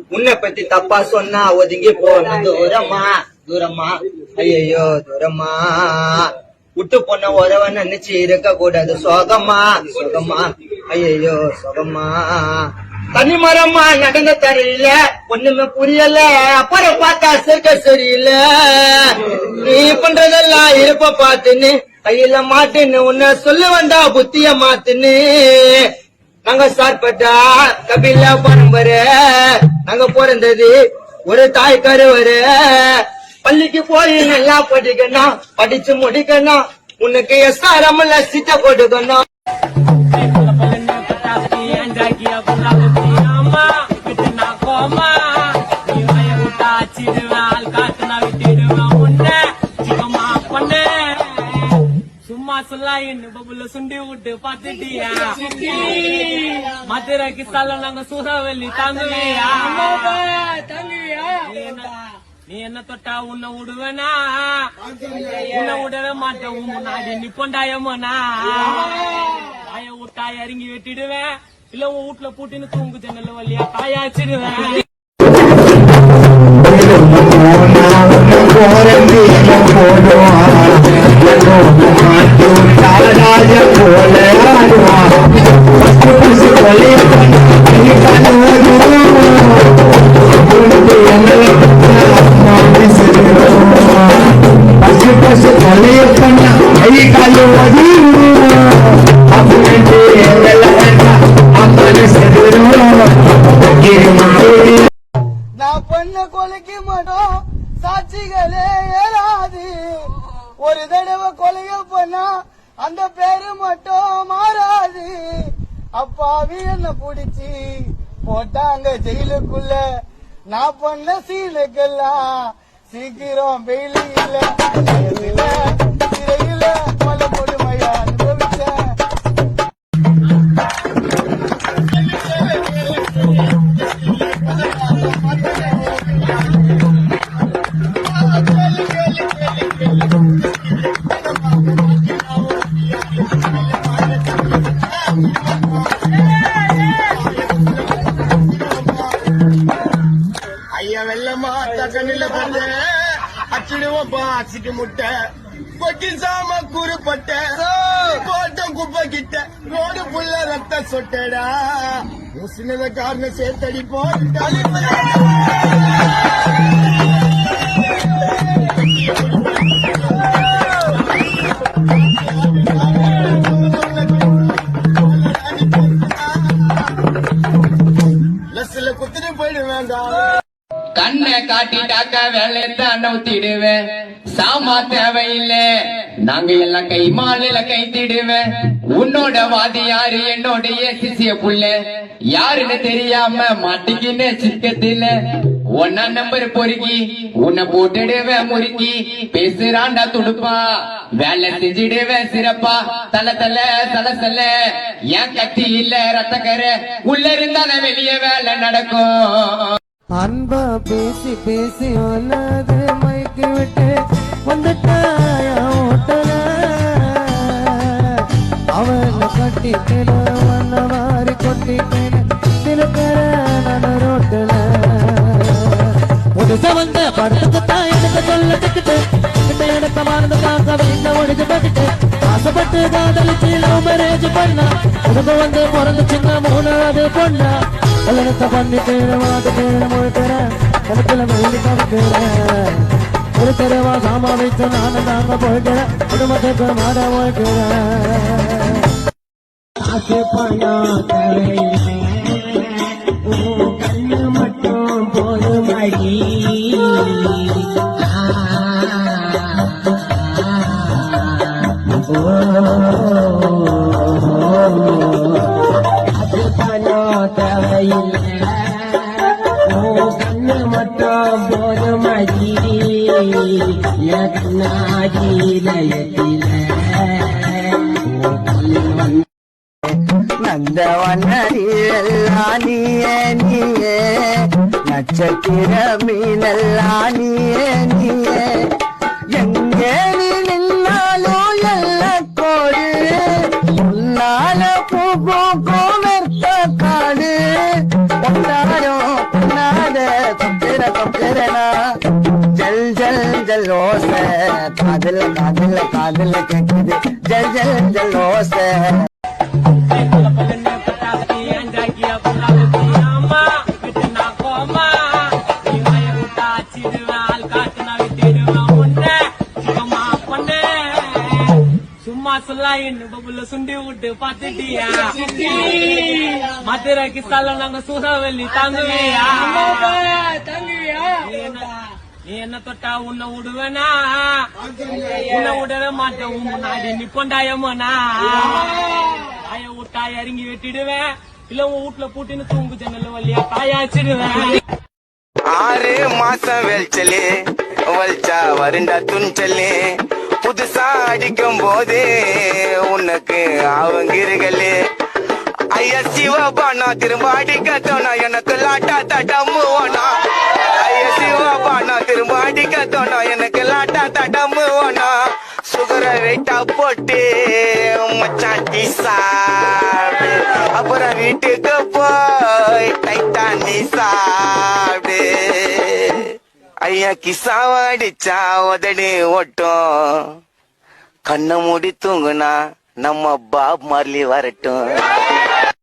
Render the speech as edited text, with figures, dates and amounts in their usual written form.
உன்னை பத்தி தப்பா சொன்னா ஒதுங்கி போன தூரமா தூரமா ஐயோ தூரமா விட்டு போன உறவ நினைச்சு இருக்க கூடாது சோகமா சோகமா ஐயோ சோகமா தனிமரமா நடந்த தெரியல ஒண்ணுமே புரியல அப்புறம் பார்த்தா சேர்க்க சரியில்ல நீ பண்றதெல்லாம் இருப்ப பாத்துன்னு கையில மாட்டுன்னு உன்ன சொல்ல வந்தா புத்திய மாத்துன்னு நாங்க சார்பட்டா கபில பரம்பரை நாங்க பிறந்தது ஒரு தாய் கருவரு பள்ளிக்கு போய் நல்லா படிக்கணும் படிச்சு முடிக்கணும் உனக்கு எஸ்ஆர்எம்ல சீட்டை கொடுக்கணும் சும்மா சொல்லா என்ன பபுல சுண்டி விட்டு பாத்துட்டியா மதுரைக்கு தள்ள நாங்க சூறாவளி தாங்குவியா நீ என்ன தொட்டா உன்னை விடுவேனா உன்னை விடவே மாட்டேன் முன்னாடி நிப்பண்டாயமோனா தாய விட்டா இறங்கி வெட்டிடுவேன் இல்ல உன் வீட்டுல பூட்டின்னு தூங்கு ஜன்னல் வழியா தாயாச்சிடுவேன் நான் பண்ண கொலைக்கு மட்டும் சாட்சிகளே ஏறாது ஒரு தடவை கொலைய பண்ணா அந்த பேரு மட்டும் மாறாது அப்பாவி என்ன புடிச்சு போட்டாங்க ஜெயிலுக்குள்ள நான் பண்ண சீலுக்கெல்லாம் சீக்கிரம் வெயிலு இல்ல சிறையில பல கொடுமையா அனுபவிச்சேன் ஐயா வெள்ளமா தக்கனில பண்ற அச்சிடுவோம் பாச்சிட்டு முட்டை கொட்டி சாம கூறுப்பட்ட போட்ட குப்பை கிட்ட ரோடு புள்ள ரத்த சொட்டடா முஸ்லித காரணம் சேர்த்தடி லஸ்ல குத்துட்டு போயிடுவேன் கண்ணை காட்டிட்டாக்க வேலைத்தான் நவுத்திடுவேன் சாமா தேவையில்லை நாங்க எல்லாம் கை மாலையில கைத்திடுவேன் உன்னோட வாதி யாரு என்னோடைய சிசிய புள்ள யாருன்னு தெரியாம மாட்டிக்கின்னு சிக்கத்தில ஒன்னா நம்பர் பொறுக்கி உன்னை போட்டுடுவேன் முறுக்கி பேசுறாண்டா துடுப்பா வேலை செஞ்சிடுவேன் சிறப்பா தல தல சலசல ஏன் கத்தி இல்ல ரத்தக்கர உள்ள இருந்தான வெளியே வேலை நடக்கும் அன்பா பேசி பேசி ஒல்லாது மைக்கு விட்டு வந்துட்டாயா ஓட்டல அவளை கட்டிக்கிற வந்த மாதிரி கொட்டிக்கிற திருக்கிற நட ரோட்டுல புதுச வந்த படத்துக்குத்தான் எடுக்க சொல்ல டிக்கிட்டு கிட்ட எடுக்க மறந்து காக்க வீட்டுல ஒழிச்சு போட்டுட்டு ஆசைப்பட்டு காதலிச்சு லவ் மேரேஜ் பண்ணா உனக்கு வந்து பிறந்த சின்ன மூணாவது பொண்ணா கல்யாணத்தை பண்ணிட்டு மாட்டுக்கு முழுக்கிறேன் கணக்கில் மெல்லி கவிக்கிறேன் ஒரு தெருவா சாமா வைத்து நானும் தாங்க போய்க்கிறேன் குடும்பத்துக்கு மாற போய்க்கிறேன் கண்ணு மட்டும் போதும் அடி அது பணம் தேவையில்லை கண்ணு மட்டும் போதும் அடி நந்தவனெல்லாம் நீயே நீயே நட்சத்திர மீனெல்லாம் நீயே நீயே எங்கே நீ நின்னாலும் எல்ல கோடு உன்னால பூ பூக்கும் வெர்த்த காடு ஒன்றாரோ பேரனா ஜல் ஜல் ஜல் ஓச காதல காதல காதல கேக்குது ஜல் ஜல் ஜல் ஓச சும்மா சொல்லா என்ன பபுல சுண்டி விட்டு பாத்துட்டியா மதுரைக்கு ஸ்தல நாங்க சூறாவளி தாங்குவியா நீ என்ன தொட்டா உன்னை விடுவேனா உன்னை விடவே மாட்டேன் உன் முன்னாடி நிப்பண்டாயமோனா தாய விட்டா இறங்கி வெட்டிடுவேன் இல்ல உன் வீட்டுல பூட்டின்னு தூங்கு ஜன்னல் வழியா தாயாச்சிடுவேன் 6 மாசம் வெளிச்சலே வலிச்சா வருண்டா துணிச்சலே புதுசா அடிக்கும் போதே உனக்கு அவங்கிருகளே ஐயா சிவபானா திரும்ப அடிக்கத்தோனா எனக்கு லாட்டா தடமுவோனா ஐயா சிவபானா திரும்ப அடிக்கத்தோனா எனக்கு லாட்டா தடமுவோனா சுகர வெயிட்டா போட்டு மச்சான் டீ சாப்பிடு அப்புறம் வீட்டுக்கு போய் டைட்டா நீ சாப்பிடு ஐயா கிசாவ அடிச்சா உதடி ஓட்டும் கண்ணை மூடி தூங்குனா நம்ம பாப் மார்லி வரட்டும்